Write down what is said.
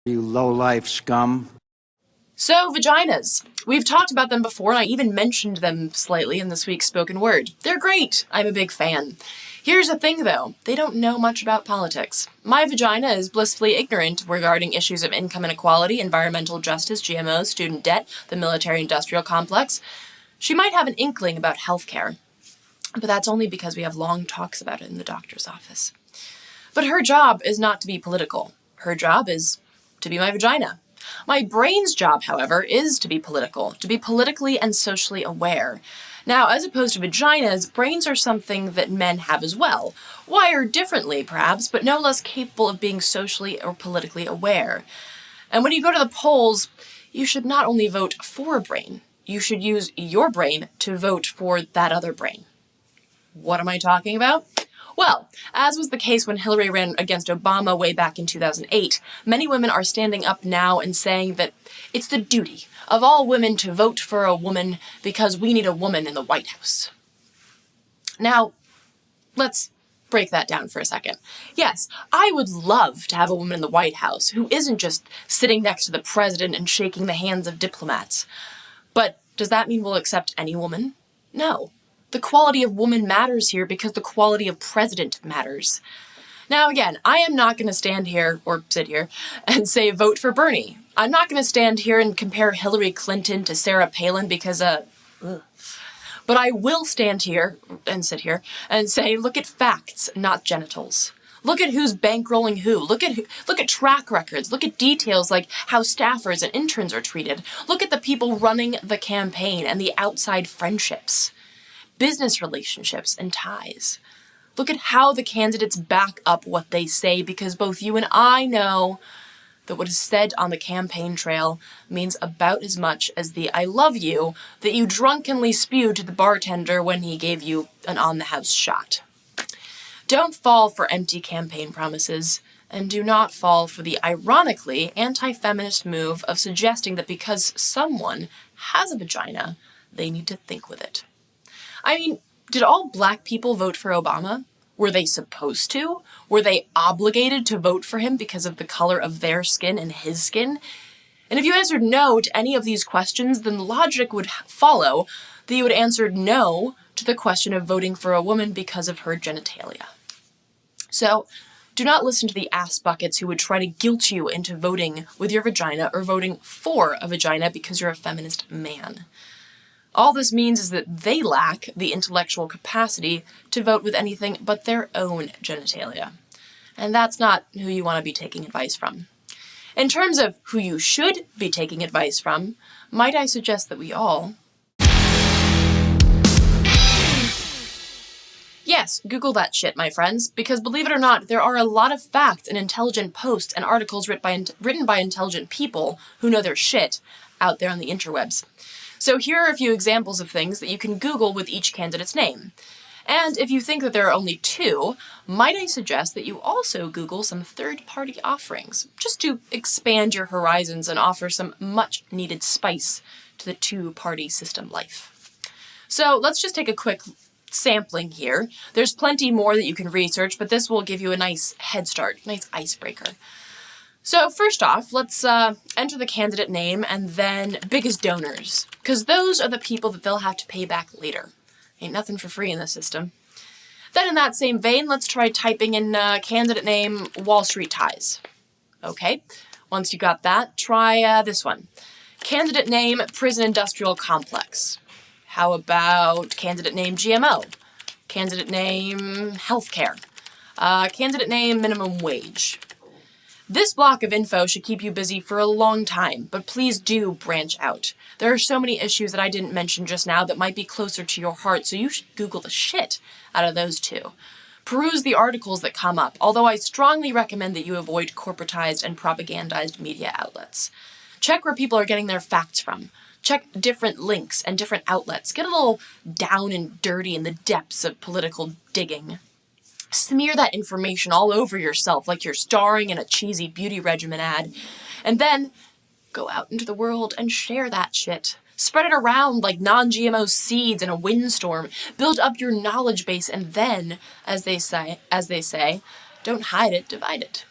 You low-life scum. So, vaginas. We've talked about them before, and I even mentioned them slightly in this week's spoken word. They're great. I'm a big fan. Here's the thing, though. They don't know much about politics. My vagina is blissfully ignorant regarding issues of income inequality, environmental justice, GMOs, student debt, the military-industrial complex. She might have an inkling about healthcare, but that's only because we have long talks about it in the doctor's office. But her job is not to be political. Her job is to be my vagina. My brain's job, however, is to be political, to be politically and socially aware. Now, as opposed to vaginas, brains are something that men have as well. Wired differently, perhaps, but no less capable of being socially or politically aware. And when you go to the polls, you should not only vote for a brain, you should use your brain to vote for that other brain. What am I talking about? Well, as was the case when Hillary ran against Obama way back in 2008, many women are standing up now and saying that it's the duty of all women to vote for a woman because we need a woman in the White House. Now, let's break that down for a second. Yes, I would love to have a woman in the White House who isn't just sitting next to the president and shaking the hands of diplomats. But does that mean we'll accept any woman? No. The quality of woman matters here because the quality of president matters. Now again, I am not going to stand here, or sit here, and say vote for Bernie. I'm not going to stand here and compare Hillary Clinton to Sarah Palin because, but I will stand here, and sit here, and say look at facts, not genitals. Look at who's bankrolling who. Look at track records. Look at details like how staffers and interns are treated. Look at the people running the campaign and the outside friendships. Business relationships and ties. Look at how the candidates back up what they say, because both you and I know that what is said on the campaign trail means about as much as the I love you that you drunkenly spewed to the bartender when he gave you an on-the-house shot. Don't fall for empty campaign promises, and do not fall for the ironically anti-feminist move of suggesting that because someone has a vagina, they need to think with it. I mean, did all black people vote for Obama? Were they supposed to? Were they obligated to vote for him because of the color of their skin and his skin? And if you answered no to any of these questions, then logic would follow that you would answer no to the question of voting for a woman because of her genitalia. So, do not listen to the ass buckets who would try to guilt you into voting with your vagina or voting for a vagina because you're a feminist man. All this means is that they lack the intellectual capacity to vote with anything but their own genitalia. And that's not who you want to be taking advice from. In terms of who you should be taking advice from, might I suggest that we all... Yes, Google that shit, my friends, because believe it or not, there are a lot of facts and intelligent posts and articles written by intelligent people who know their shit out there on the interwebs. So here are a few examples of things that you can Google with each candidate's name. And if you think that there are only two, might I suggest that you also Google some third-party offerings, just to expand your horizons and offer some much-needed spice to the two-party system life. So let's just take a quick sampling here. There's plenty more that you can research, but this will give you a nice head start, nice icebreaker. So first off, let's enter the candidate name and then biggest donors, because those are the people that they'll have to pay back later. Ain't nothing for free in this system. Then in that same vein, let's try typing in candidate name Wall Street ties. Okay, once you got that, try this one. Candidate name Prison Industrial Complex. How about candidate name GMO? Candidate name healthcare. Candidate name minimum wage. This block of info should keep you busy for a long time, but please do branch out. There are so many issues that I didn't mention just now that might be closer to your heart, so you should Google the shit out of those two. Peruse the articles that come up, although I strongly recommend that you avoid corporatized and propagandized media outlets. Check where people are getting their facts from. Check different links and different outlets. Get a little down and dirty in the depths of political digging. Smear that information all over yourself like you're starring in a cheesy beauty regimen ad. And then go out into the world and share that shit. Spread it around like non-GMO seeds in a windstorm. Build up your knowledge base and then, as they say, don't hide it, divide it.